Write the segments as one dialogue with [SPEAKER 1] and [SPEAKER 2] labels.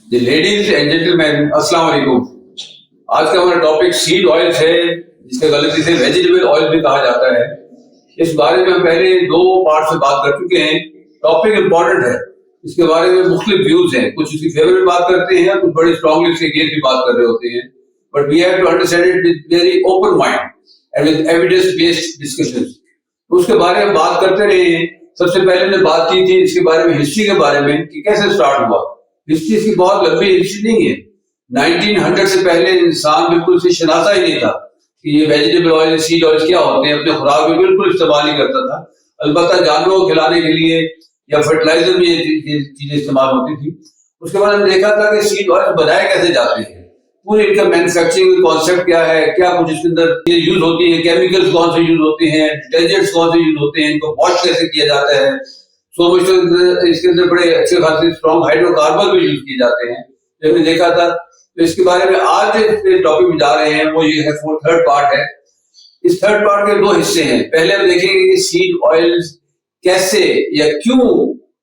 [SPEAKER 1] Ji ladies and gentleman, अस्सलाम वालेकुम। आज का हमारा टॉपिक सीड ऑयल्स है, जिसके गलती से वेजिटेबल ऑयल भी कहा जाता है। इस बारे में हम पहले 2 पार्ट में बात कर चुके हैं। टॉपिक इम्पोर्टेंट है, इसके बारे में मुख्तलिफ व्यूज हैं, कुछ इसकी फेवर में बात करते हैं, कुछ बड़ी स्ट्रांगली इसके अगेंस्ट भी बात कर रहे होते हैं। But we have to understand it with very open mind and with evidence based discussions. उसके बारे में बात करते रहे हैं। सबसे पहले हमने बात की थी इसके बारे में, हिस्ट्री के बारे में कि कैसे स्टार्ट हुआ। हिस्ट्री इसकी बहुत लंबी हिस्ट्री नहीं है। 1900 से पहले इंसान बिल्कुल से शनासा ही नहीं था कि ये वेजिटेबल ऑयल, सीड ऑयल क्या होते हैं। अपने खुराक में बिल्कुल इस्तेमाल नहीं करता था। अलबत्ता जानवरों को खिलाने के लिए या फर्टिलाइजर में ये चीजें इस्तेमाल होती थी। उसके बाद हमने देखा था कि सीड ऑयल बनाए कैसे जाते हैं, पूरे इनका मैन्युफैक्चरिंग कॉन्सेप्ट क्या है, क्या कुछ इसके अंदर ये यूज होती है, केमिकल्स कौन से यूज होते हैं, डिटर्जेंट्स कौन से यूज होते हैं, इनको वॉश कैसे किया जाता है। सो मुझे इसके अंदर बड़े अच्छे खासे स्ट्रॉन्ग हाइड्रोकार्बन भी यूज किए जाते हैं, जो हमने देखा था। तो इसके बारे में आज जो टॉपिक में जा रहे हैं वो ये है, थर्ड पार्ट है। इस थर्ड पार्ट के 2 हिस्से हैं। पहले हम देखेंगे कि सीड ऑयल कैसे या क्यों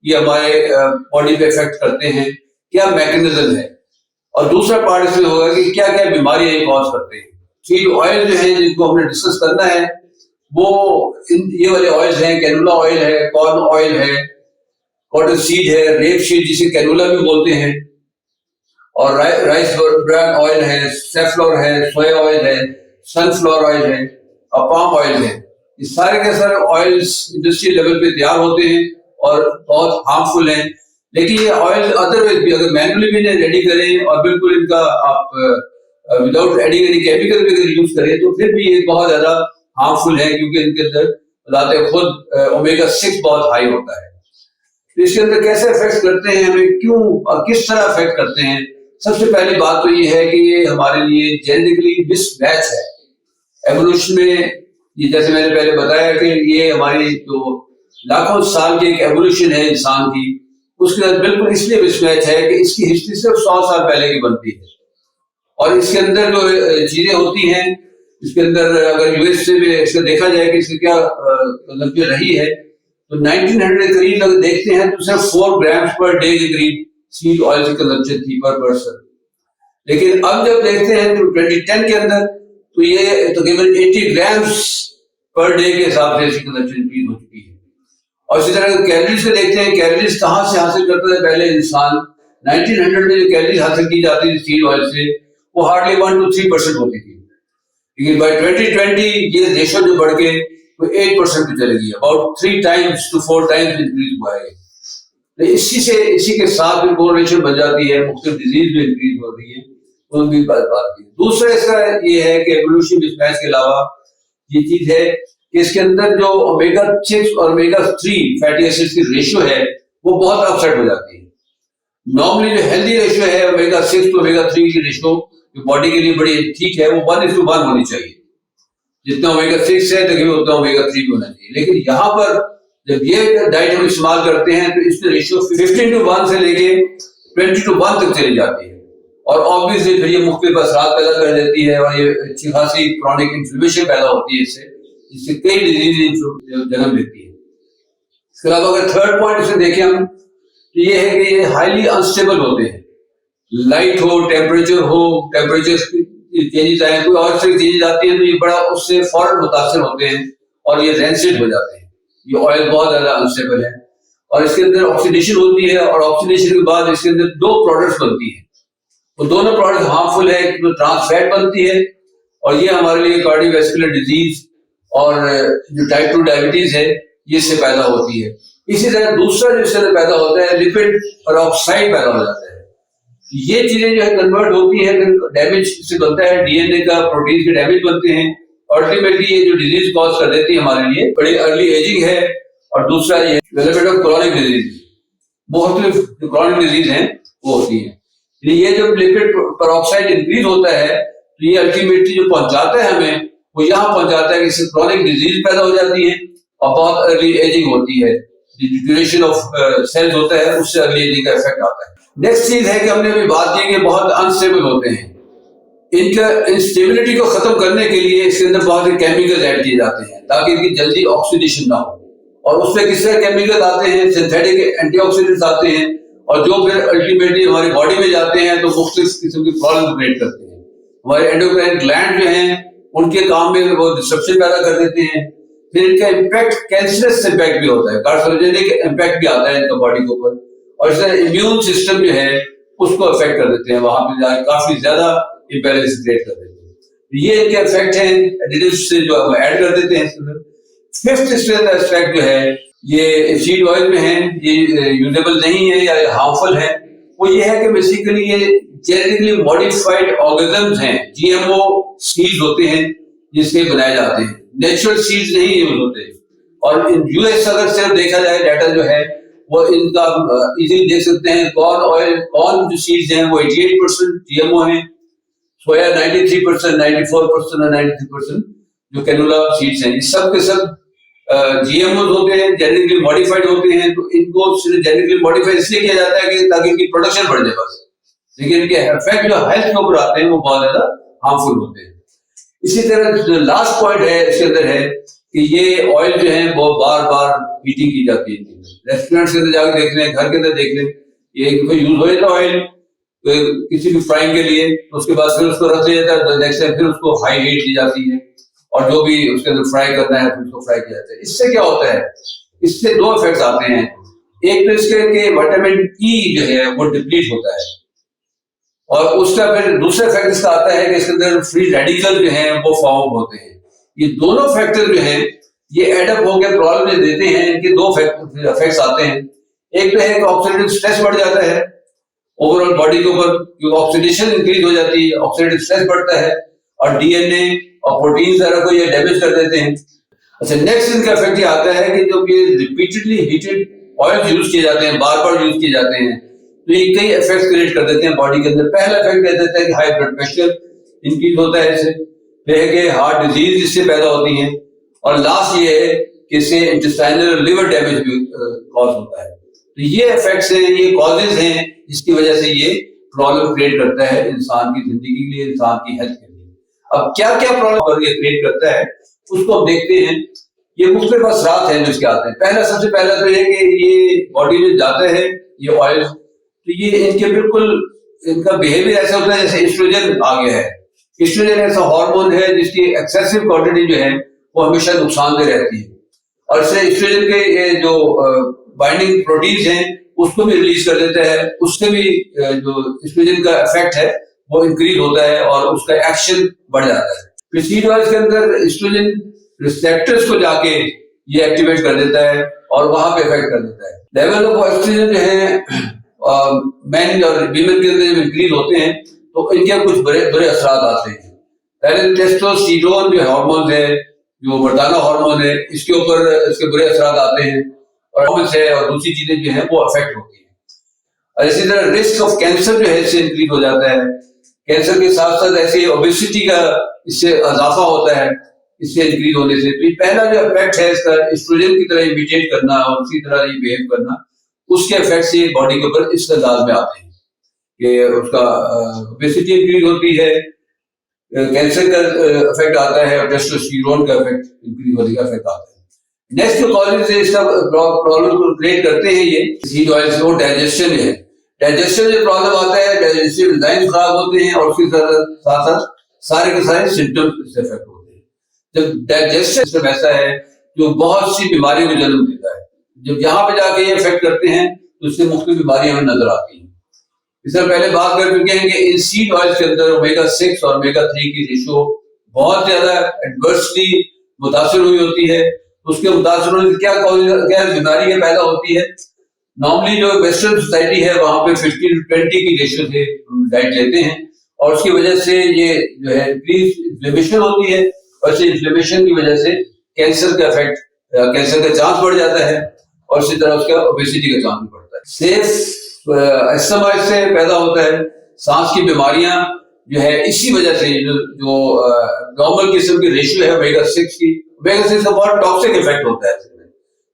[SPEAKER 1] ये हमारे बॉडी पे इफेक्ट करते हैं, क्या मैकेनिज्म है, और दूसरा पार्ट इसमें होगा कि क्या क्या बीमारियां ये कॉज करते हैं। सीड ऑयल जो है जिनको हमने डिस्कस करना है वो ये वाले ऑयल्स हैं। कैनोला ऑयल है, कॉर्न ऑयल है, कॉटन सीड है, रेप सीड जिसे कैनोला भी बोलते हैं, और राइस ब्रान ऑयल है, सेफ्लॉर है, सोया ऑयल है, सनफ्लावर ऑयल है और पाम ऑयल है। ये सारे के सारे ऑयल्स इंडस्ट्री लेवल पे तैयार होते हैं और बहुत हार्मफुल हैं। लेकिन ये ऑयल अदरवाइज भी अगर मैनुअली भी इन्हें रेडी करें और बिल्कुल इनका आप विदाउट एडिंग एनी केमिकल भी अगर यूज करें तो फिर भी ये बहुत ज्यादा हार्मफुल है, क्योंकि इनके अंदर बताते खुद ओमेगा 6 बहुत हाई होता है। तो इसके अंदर कैसे इफेक्ट करते हैं हमें, क्यों और किस तरह इफेक्ट करते हैं। सबसे पहली बात तो ये है कि ये हमारे लिए जेनेटिकली मिसमैच है। एवोल्यूशन में ये, जैसे मैंने पहले बताया कि ये हमारी जो लाखों साल की एक एवोल्यूशन है इंसान की, उसके अंदर बिल्कुल इसलिए मिसमैच है कि इसकी हिस्ट्री सिर्फ 100 साल पहले की बनती है। और इसके अंदर जो चीजें होती हैं, इसके अंदर अगर यूएस से भी इसका देखा जाए कि इसकी क्या कंजम्पशन रही है, तो 1900 के करीब अगर देखते हैं तो सिर्फ 4 ग्राम्स पर डे के करीब सीड ऑयल की कंजम्पशन थी पर पर्सन। लेकिन अब जब देखते हैं तो 2010 के अंदर तो ये तकरीबन 80 ग्राम्स पर डे के हिसाब से इसकी कंजम्पशन इंक्रीज हो चुकी है। और इसी तरह कैलोरीज को देखते हैं, कैलोरीज कहाँ से हासिल करता है पहले इंसान। 1900 में जो कैलोरीज हासिल की जाती थी सीड ऑयल से वो हार्डली 1 to 3% होती थी। लेकिन बाय 2020 ये रेशो जो बढ़ के वो 8% पे चली गई, about 3 times to 4 times increase हुआ है। तो इसी के साथ भी कोरिलेशन बन जाती है, मुख्तलिफ डिजीज भी इंक्रीज हो रही है, उन भी बात की। दूसरा इसका ये है कि एवोल्यूशन मिसमैच के अलावा ये चीज है कि इसके अंदर जो ओमेगा 6 और ओमेगा 3 फैटी एसिड्स की रेशियो है वो बहुत अपसेट हो जाती है। नॉर्मली जो हेल्दी रेशियो है ओमेगा 6 टू ओमेगा 3 की रेशियो जो बॉडी के लिए बड़ी ठीक है, वो 1:1 होनी चाहिए। जितना ओमेगा 6 है तकरीबन उतना ओमेगा 3 होना चाहिए। लेकिन यहाँ पर जब ये डाइट हम इस्तेमाल करते हैं तो इसमें रेशियो 15:1 से लेके 20:1 तक चली जाती है, और ऑब्वियसली फिर ये मुख्तलिफ असरात पैदा कर देती है और ये अच्छी खासी क्रॉनिक इन्फ्लेमेशन पैदा होती है इससे, जिससे कई डिजीज जन्म लेती है। इसके अलावा अगर थर्ड पॉइंट इसे देखें हम तो ये है कि ये हाईली अनस्टेबल होते हैं। लाइट हो, टेम्परेचर चेंजेस आए, कोई और से चेंजेस आती है तो ये बड़ा उससे फौरन मुतासर होते हैं और ये रेंसिड हो जाते हैं। ये ऑयल बहुत ज्यादा अनस्टेबल है और इसके अंदर ऑक्सीडेशन होती है, और ऑक्सीडेशन के बाद इसके अंदर 2 प्रोडक्ट्स बनती है। वो दोनों प्रोडक्ट हार्मफुल है, एक तो ट्रांस फैट बनती है और ये हमारे लिए कार्डियोवैस्कुलर डिजीज और जो टाइप 2 डायबिटीज है ये इससे पैदा होती है। इसी तरह दूसरा जो इससे पैदा होता है लिपिड पेरोक्साइड पैदा हो जाता है। ये चीजें जो है कन्वर्ट होती है, डैमेज से बनता है, डीएनए का, प्रोटीन के डैमेज बनते हैं। अल्टीमेटली ये जो डिजीज कॉज कर देती है हमारे लिए, बड़ी अर्ली एजिंग है। और दूसरा ये डेवलपमेंट ऑफ क्रॉनिक डिजीज, मुख्तलिफ जो क्रॉनिक डिजीज हैं वो होती है। ये जब लिपिड पेरोक्साइड इंक्रीज होता है तो ये अल्टीमेटली जो पहुंचाता है हमें वो यहाँ पहुंचाता है कि इससे क्रॉनिक डिजीज पैदा हो जाती है और बहुत अर्ली एजिंग होती है। ड्यूरेशन ऑफ सेल्स होता है, उससे अर्ली एजिंग का इफेक्ट आता है। नेक्स्ट चीज है कि हमने अभी बात की कि बहुत अनस्टेबल होते हैं। इनका इंस्टेबिलिटी को खत्म करने के लिए इसके अंदर बहुत से केमिकल ऐड किए जाते हैं ताकि इनकी जल्दी ऑक्सीडेशन ना हो। और उसमें किस तरह केमिकल आते हैं, सिंथेटिक एंटीऑक्सीडेंट्स आते हैं, और जो फिर अल्टीमेटली हमारी बॉडी में जाते हैं तो मुख्तलिफ किस्म की प्रॉब्लम क्रिएट करते हैं। हमारे एंडोक्राइन ग्लैंड जो हैं उनके काम में वो डिस्ट्रप्शन पैदा कर देते हैं। फिर इनका इम्पैक्ट कैंसरस इम्पैक्ट भी होता है, कार्सिनोजेनिक इम्पैक्ट भी आता है इनका बॉडी के ऊपर, और इससे इम्यून सिस्टम जो है उसको अफेक्ट कर देते हैं, वहां पे काफी ज्यादा इम्बैलेंस क्रिएट कर देते हैं। ये इनके इफेक्ट है एडिटिव्स से जो हम ऐड कर देते हैं। फिफ्थ एस्पेक्ट जो है ये सीड ऑयल में है, ये यूजेबल नहीं है या हार्मफुल है, वो ये है कि बेसिकली ये जेनेटिकली मॉडिफाइड ऑर्गेनिजम्स हैं, जीएमओ सीड्स होते हैं जिससे बनाए जाते हैं, नेचुरल सीड्स नहीं यूज होते। और इन यूएस अगर सिर्फ देखा जाए डाटा जो है वो इनका इजीली देख सकते हैं, कॉर्न जो सीड्स हैं वो 88% जीएमओ हैं, सोया 93%, 94% और 93% जो कैनोला सीड्स हैं, ये सब के सब जीएमओ होते हैं, जेनेटिकली मॉडिफाइड होते हैं। तो इनको जेनेटिकली मॉडिफाइड इसलिए किया जाता है कि ताकि इनकी प्रोडक्शन बढ़ जाए बस, लेकिन इनके इफेक्ट जो हेल्थ के ऊपर आते हैं वो बहुत ज्यादा हार्मफुल होते हैं। इसी तरह जो लास्ट पॉइंट है इसके अंदर है कि ये ऑयल जो है वो बार बार हीटिंग की जाती है। रेस्टोरेंट के अंदर जाकर देख लें, घर के अंदर देख लें, ये यूज हो जाता ऑयल किसी भी फ्राइंग के लिए, तो उसके बाद फिर उसको रख लिया जाता है, नेक्स्ट टाइम फिर उसको हाई हीट दी जाती है और जो भी उसके अंदर फ्राई करना है फिर उसको फ्राई किया जाता है। इससे क्या होता है, इससे दो इफेक्ट्स आते हैं। एक तो इसके कि विटामिन ई जो है वो डिप्लीट होता है, और उसका फिर दूसरा इफेक्ट इसका आता है कि इसके अंदर फ्री रेडिकल जो हैं वो फॉर्म होते हैं। ये दोनों फैक्टर जो हैं ये एडअप होकर प्रॉब्लम देते हैं। इनके दो इफेक्ट्स आते हैं। एक तो है कि ऑक्सीडेटिव स्ट्रेस बढ़ जाता है ओवरऑल बॉडी के ऊपर, क्योंकि ऑक्सीडेशन इंक्रीज हो जाती है, ऑक्सीडेटिव स्ट्रेस बढ़ता है और डीएनए और प्रोटीन सारा को ये डैमेज कर देते हैं। अच्छा, नेक्स्ट इनका इफेक्ट ये आता है कि जब ये रिपीटेडली हीटेड ऑयल यूज किए जाते हैं, बार बार यूज किए जाते हैं, तो ये कई इफेक्ट्स क्रिएट कर देते हैं बॉडी के अंदर। पहला इफेक्ट दे देता है कि हाई ब्लड प्रेशर इंक्रीज होता है इससे, फिर है कि हार्ट डिजीज इससे पैदा होती है, और लास्ट ये है कि इससे इंटेस्टाइनल लिवर डैमेज भी कॉज होता है। तो ये इफेक्ट्स हैं, ये कॉजेज हैं जिसकी वजह से ये प्रॉब्लम क्रिएट करता है इंसान की जिंदगी के लिए, इंसान की हेल्थ के लिए। अब क्या क्या प्रॉब्लम ये क्रिएट करता है उसको हम देखते हैं। ये मुख्तलिफ असरात हैं जो इसके आते हैं। सबसे पहला तो ये कि ये बॉडी में जाता है ये ऑयल, तो ये इनके बिल्कुल इनका बिहेवियर ऐसा होता है जैसे एस्ट्रोजन आ गया है। एस्ट्रोजन ऐसा हार्मोन है जिसकी एक्सेसिव क्वांटिटी जो है वो हमेशा नुकसानदेह रहती है, और इससे एस्ट्रोजन के जो बाइंडिंग प्रोटीन्स हैं उसको भी रिलीज कर देता है, उससे भी जो एस्ट्रोजन का इफेक्ट है वो इंक्रीज होता है और उसका एक्शन बढ़ जाता है। फिर सीड ऑयल के अंदर एस्ट्रोजन रिसेप्टर्स को जाके ये एक्टिवेट कर देता है और वहां पे इफेक्ट कर देता है। लेवल ऑफ एस्ट्रोजन जो है मेन और वीमेन के अंदर जब इंक्रीज होते हैं तो इनके कुछ बुरे असरात आते हैं। पहले टेस्टोस्टेरोन जो हार्मोन है, जो मर्दाना हार्मोन है, इसके ऊपर इसके बुरे असरात आते हैं और से और दूसरी चीजें जो है वो अफेक्ट होती है। और इसी तरह रिस्क ऑफ कैंसर जो है इससे इंक्रीज हो जाता है। कैंसर के साथ साथ ऐसे ओबेसिटी का इससे इजाफा होता है इससे इंक्रीज होने से। तो पहला जो इफेक्ट है इसका एस्ट्रोजन की तरह इमिटेट करना और उसी तरह ये बिहेव करना, उसके इफेक्ट से बॉडी के ऊपर इस अंदाज में आते हैं कि उसका ओबेसिटी इंक्रीज होती है, कैंसर का इफेक्ट आता है और टेस्टोस्टेरोन का इफेक्ट इंक्रीज होने का इफेक्ट आता है। नेक्स्ट जो कॉजेज से इसका प्रॉब्लम को क्रिएट करते हैं ये सीड ऑयल से, वो डाइजेशन है। डाइजेशन में प्रॉब्लम आता है, डाइजेस्टिव एंजाइम खराब होते हैं और उसके साथ साथ सारे के सारे सिम्टम्स इससे इफेक्ट होते हैं। जब डाइजेशन सिस्टम ऐसा है जो बहुत सी बीमारियों को जन्म देता है, जब यहाँ पे जाके ये इफेक्ट करते हैं तो इससे मुख्तलिफ बीमारियां हमें नजर आती हैं। इससे पहले बात कर चुके हैं कि इन सीड ऑयल के अंदर ओमेगा 6 और ओमेगा 3 की रेशियो बहुत ज्यादा एडवर्सली मुतासिर हुई होती है। उसके मुतासिर होने से क्या बीमारियां पैदा होती है। नॉर्मली जो वेस्टर्न सोसाइटी है वहां पे 50-20 की रेशियो से डाइट लेते हैं और उसकी वजह से ये जो है इंक्रीज इन्फ्लेमेशन होती है, और इस इन्फ्लेमेशन की वजह से कैंसर का इफेक्ट, कैंसर का चांस बढ़ जाता है और इसी तरह उसका ओबेसिटी का चांस भी बढ़ता है। सेफ अस्थमा इससे पैदा होता है। सांस की बीमारियां जो है इसी वजह से जो नॉर्मल किस्म की रेशियो है ओमेगा 6 की, ओमेगा 6 का बहुत टॉक्सिक इफेक्ट होता है।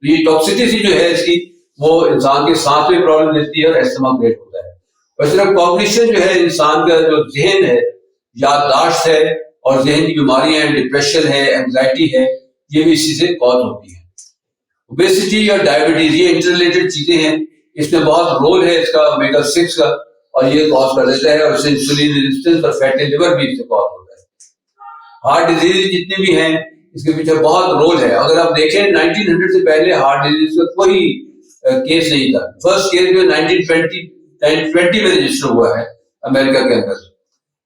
[SPEAKER 1] ये टॉक्सिसिटी जो है इसकी वो इंसान के सांस में प्रॉब्लम देती है और अस्थमा क्रिएट होता है। वैसे कॉग्निशन जो है इंसान का जो जहन है, याददाश्त है और जहन की बीमारियां हैं, डिप्रेशन है, एंजाइटी है, ये भी इसी से कॉज होती है। ओबेसिटी और डायबिटीज ये इंटररिलेटेड चीजें हैं। इसमें बहुत रोल है इसका ओमेगा 6 का, और ये कॉज कर देता है, और इससे इंसुलिन रेजिस्टेंस और फैटी लिवर भी इससे कॉज होता है। हार्ट डिजीज जितनी भी हैं इसके पीछे बहुत रोल है। अगर आप देखें 1900 से पहले हार्ट डिजीज का कोई केस नहीं था। फर्स्ट केस जो 1920 में रजिस्टर हुआ है अमेरिका के अंदर,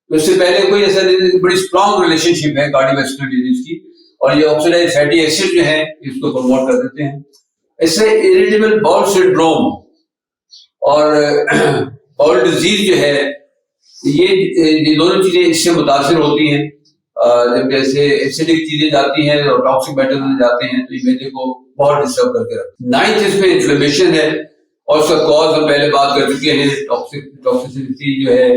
[SPEAKER 1] तो इससे पहले कोई ऐसा नहीं। बड़ी स्ट्रॉन्ग रिलेशनशिप है कार्डियोवैस्कुलर डिजीज की, और ये ऑक्सीडाइज्ड फैटी एसिड जो है इसको प्रमोट कर देते हैं। इससे इरिटेबल बाउल सिंड्रोम और बाउल डिजीज जो है, ये दोनों चीजें इससे मुतासिर होती हैं। जब जैसे एसिडिक चीजें जाती हैं और टॉक्सिक मेटल जाते हैं तो ये मेदे को बहुत डिस्टर्ब करके रखते हैं। 9th इसमें इन्फ्लेमेशन है, और उसका कॉज हम पहले बात कर चुके हैं, टॉक्सिसिटी जो है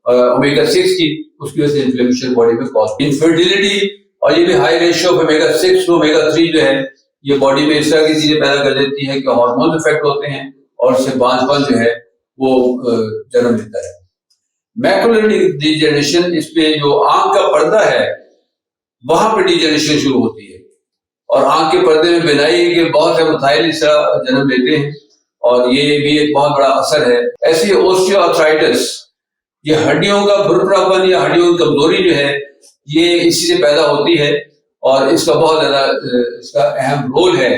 [SPEAKER 1] ओमेगा 6 की, उसकी वजह से इन्फ्लेमेशन बॉडी में कॉज। इनफर्टिलिटी, और ये भी high ratio of omega 6 to omega 3 जो है, ये बॉडी में इस तरह की चीजें पैदा कर देती है कि हार्मोन इफेक्ट होते हैं, और उससे बांझपन जो है वो जन्म लेता है। मैकुलर डिजेनरेशन, इसमें जो आंख का पर्दा है वहां पर डिजेनरेशन शुरू होती है, और आंख के पर्दे में बिनाई के बहुत से मसाइल इस तरह जन्म लेते हैं, और ये भी एक बहुत बड़ा असर है। ऐसी ओस्टियोआर्थराइटिस, ये हड्डियों का भुरभुरापन या हड्डियों की कमजोरी जो है, ये इसी से पैदा होती है, और इसका बहुत ज्यादा इसका अहम रोल है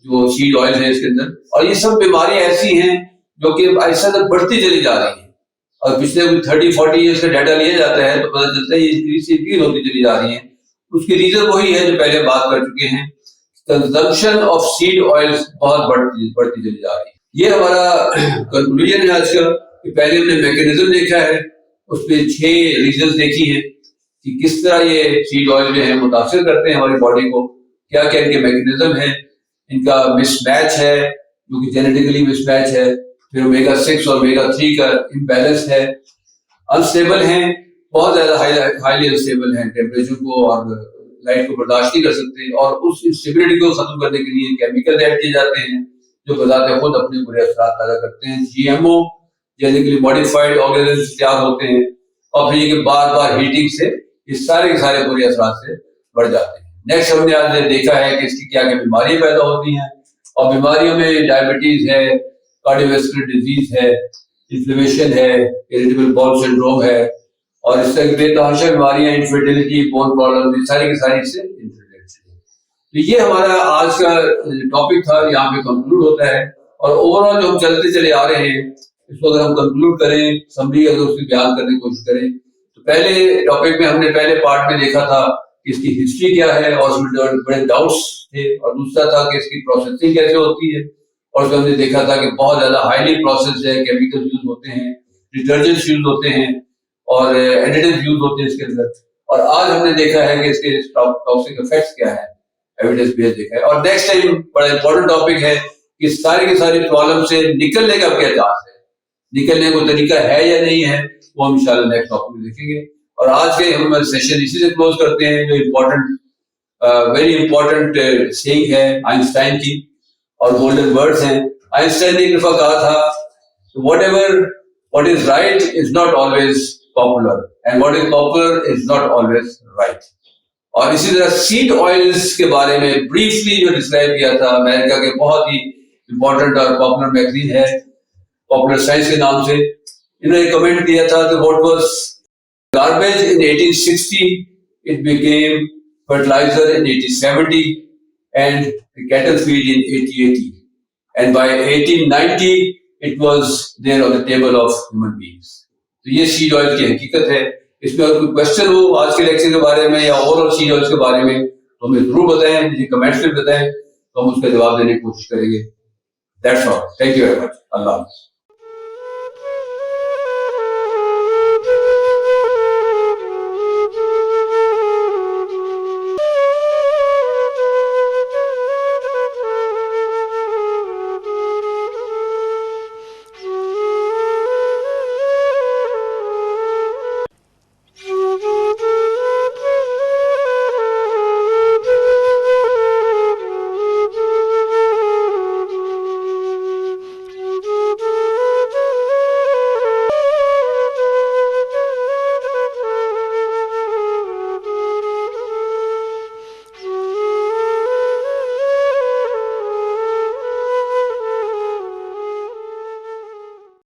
[SPEAKER 1] जो सीड ऑयल है इसके अंदर। और ये सब बीमारियां ऐसी हैं जो कि ऐसा तक बढ़ती चली जा रही है, और पिछले 30-40 ईयर्स का डाटा लिया जाता है तो पता चलता है ये इंक्रीज होती चली जा रही है। उसकी रीजन वही है जो पहले बात कर चुके हैं, कंजम्पशन ऑफ सीड ऑयल्स बहुत बढ़ती चली जा रही है। ये हमारा कंक्लूजन है आज का, कि पहले हमने मैकेनिज्म देखा है, उसमें 6 रीजन देखी है कि किस तरह ये सीड ऑयल जो है मुतासिर करते हैं हमारी बॉडी को, क्या क्या इनके मैकेनिज्म है। इनका मिसमैच है, जो कि जेनेटिकली मिसमैच है, फिर ओमेगा 6 और ओमेगा 3 का इम्बैलेंस है, अनस्टेबल है, बहुत ज्यादा हाईली अनस्टेबल है, टेम्परेचर को और लाइट को बर्दाश्त नहीं कर सकते, और उस इंस्टेबिलिटी को खत्म करने के लिए केमिकल ऐड किए जाते हैं जो बताते खुद अपने बुरे असरात पैदा करते हैं। जीएमओ जेनेटिकली मॉडिफाइड ऑर्गेनिज्म तैयार होते हैं, और फिर ये बार बार हीटिंग से ये सारे के सारे बुरे असरात से बढ़ जाते हैं। नेक्स्ट हमने आज देखा है कि इसकी क्या क्या बीमारियां पैदा होती हैं, और बीमारियों में डायबिटीज है, कार्डियोवैस्कुलर डिजीज है, इन्फ्लेमेशन है, इरिटेबल बाउल सिंड्रोम है, और इस तरह की बेतहाशा बीमारियां, इनफर्टिलिटी, बोन प्रॉब्लम, ये सारी की सारी इससे इन्फ्लुएंस है। तो ये हमारा आज का टॉपिक था, यहाँ पे कंक्लूड होता है। और ओवरऑल जो हम चलते चले आ रहे हैं, इसको अगर हम कंक्लूड करें, समरी अगर उसकी बयान करने की कोशिश करें, तो पहले टॉपिक में हमने पहले पार्ट में देखा था कि इसकी हिस्ट्री क्या है, और उसमें बड़े डाउट्स थे, और दूसरा था कि इसकी प्रोसेसिंग कैसे होती है, और उसमें हमने देखा था कि बहुत ज्यादा हाईली प्रोसेस्ड है, केमिकल यूज होते हैं, डिटर्जेंट्स यूज होते हैं, और एडिटिव्स यूज होते हैं इसके अंदर। और आज हमने देखा है कि इसके टॉक्सिक इफेक्ट्स क्या है, एविडेंस बेस्ड देखा है। और नेक्स्ट टाइम बड़ा इंपॉर्टेंट टॉपिक है कि सारी की सारी प्रॉब्लम से निकलने का क्या चांस है, निकलने का तरीका है या नहीं है, वो हम इंशाल्लाह नेक्स्ट टॉपिक में देखेंगे। और आज के हम सेशन इसी से क्लोज करते हैं, जो इम्पोर्टेंट वेरी इंपॉर्टेंट सेइंग है आइंस्टाइन की, और गोल्डन वर्ड्स हैं। आइंस्टाइन ने एक दफा कहा था, what is right is not always popular, and what is popular is not always right। और इसी तरह सीड ऑयल्स के बारे में ब्रीफली जो डिस्क्राइब किया था, अमेरिका के बहुत ही इंपॉर्टेंट और पॉपुलर मैगजीन है, पॉपुलर साइंस के नाम से, इन्होंने कमेंट किया था कि what was garbage in 1860 it became fertilizer in 1870 and cattle feed in 1880, and by 1890 it was there on the table of human beings। तो ये सीड ऑयल की हकीकत है। इसमें अगर कोई क्वेश्चन हो आज के लेक्चर के बारे में या ओवरऑल सीड ऑयल के बारे में, तो हमें जरूर बताएं, मुझे कमेंट्स में बताएं, तो हम उसका जवाब देने की कोशिश करेंगे। That's all, thank you very much, अल्लाह हाफ़िज़।